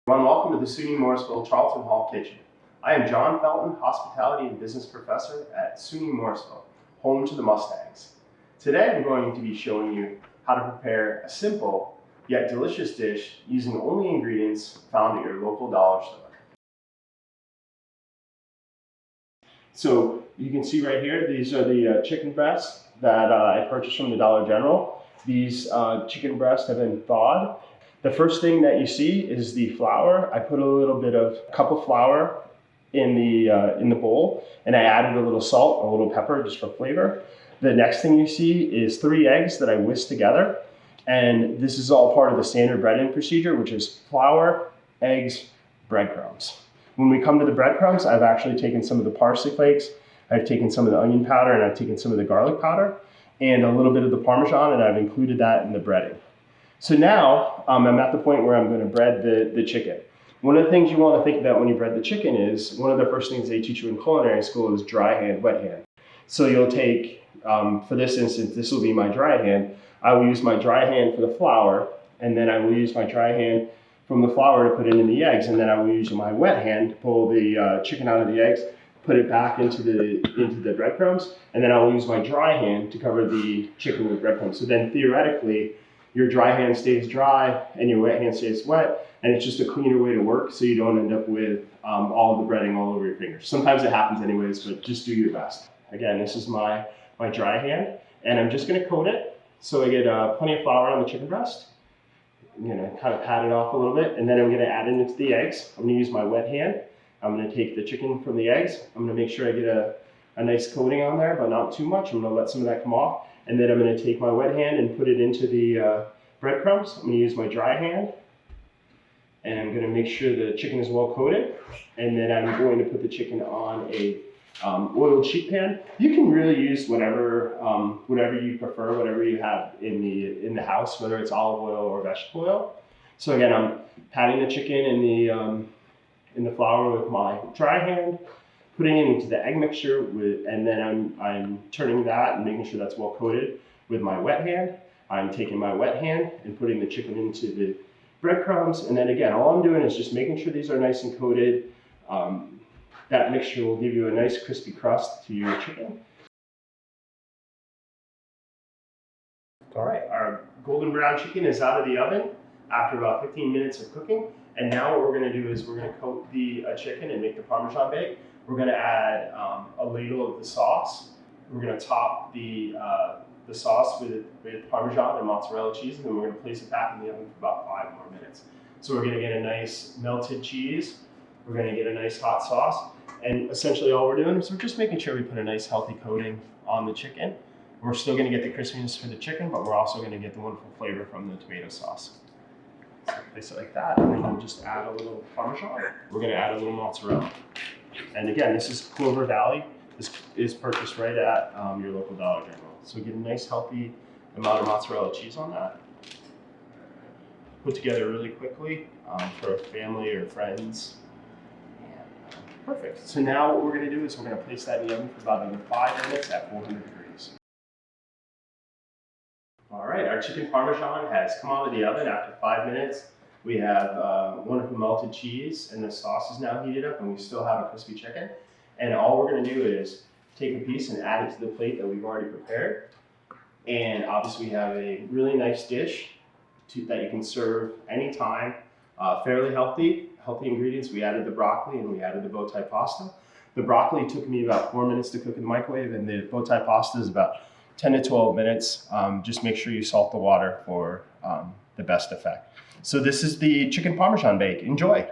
Everyone, welcome to the SUNY Morrisville Charlton Hall Kitchen. I am John Felton, Hospitality and Business Professor at SUNY Morrisville, home to the Mustangs. Today I'm going to be showing you how to prepare a simple yet delicious dish using only ingredients found at your local dollar store. So you can see right here, these are the chicken breasts that I purchased from the Dollar General. These chicken breasts have been thawed. The first thing that you see is the flour. I put a cup of flour in the bowl, and I added a little salt, a little pepper, just for flavor. The next thing you see is 3 eggs that I whisked together, and this is all part of the standard breading procedure, which is flour, eggs, breadcrumbs. When we come to the breadcrumbs, I've actually taken some of the parsley flakes, I've taken some of the onion powder, and I've taken some of the garlic powder, and a little bit of the Parmesan, and I've included that in the breading. So now I'm at the point where I'm going to bread the chicken. One of the things you want to think about when you bread the chicken is, one of the first things they teach you in culinary school is dry hand, wet hand. So you'll take, for this instance, this will be my dry hand. I will use my dry hand for the flour, and then I will use my dry hand from the flour to put it in the eggs, and then I will use my wet hand to pull the chicken out of the eggs, put it back into the breadcrumbs, and then I will use my dry hand to cover the chicken with breadcrumbs. So then theoretically, your dry hand stays dry and your wet hand stays wet, and it's just a cleaner way to work so you don't end up with all of the breading all over your fingers. Sometimes it happens anyways, but just do your best. Again, this is my dry hand, and I'm just gonna coat it so I get plenty of flour on the chicken breast. I'm gonna kind of pat it off a little bit, and then I'm gonna add it into the eggs. I'm gonna use my wet hand. I'm gonna take the chicken from the eggs. I'm gonna make sure I get a nice coating on there, but not too much. I'm gonna let some of that come off. And then I'm going to take my wet hand and put it into the breadcrumbs. I'm going to use my dry hand, and I'm going to make sure the chicken is well coated. And then I'm going to put the chicken on a oiled sheet pan. You can really use whatever you prefer, whatever you have in the house, whether it's olive oil or vegetable oil. So again, I'm patting the chicken in the flour with my dry hand, putting it into the egg mixture and then I'm turning that and making sure that's well coated with my wet hand. I'm taking my wet hand and putting the chicken into the breadcrumbs, and then again, all I'm doing is just making sure these are nice and coated. That mixture will give you a nice crispy crust to your chicken. All right, our golden brown chicken is out of the oven after about 15 minutes of cooking, and now what we're going to do is we're going to coat the chicken and make the Parmesan bake. We're going to add a ladle of the sauce. We're going to top the sauce with Parmesan and mozzarella cheese, and then we're going to place it back in the oven for about 5 more minutes. So we're going to get a nice melted cheese. We're going to get a nice hot sauce. And essentially all we're doing is we're just making sure we put a nice healthy coating on the chicken. We're still going to get the crispiness for the chicken, but we're also going to get the wonderful flavor from the tomato sauce. So place it like that, and then we'll just add a little Parmesan. We're going to add a little mozzarella. And again, this is Clover Valley. This is purchased right at your local Dollar General. So get a nice healthy amount of mozzarella cheese on that. Put together really quickly for family or friends. And, perfect. So now what we're going to do is we're going to place that in the oven for about another 5 minutes at 400 degrees. All right, our chicken Parmesan has come out of the oven after 5 minutes. We have wonderful melted cheese, and the sauce is now heated up, and we still have a crispy chicken. And all we're going to do is take a piece and add it to the plate that we've already prepared. And obviously we have a really nice dish that you can serve anytime. Fairly healthy ingredients. We added the broccoli and we added the bow tie pasta. The broccoli took me about 4 minutes to cook in the microwave, and the bow tie pasta is about 10 to 12 minutes. Just make sure you salt the water for the best effect. So this is the chicken Parmesan bake. Enjoy.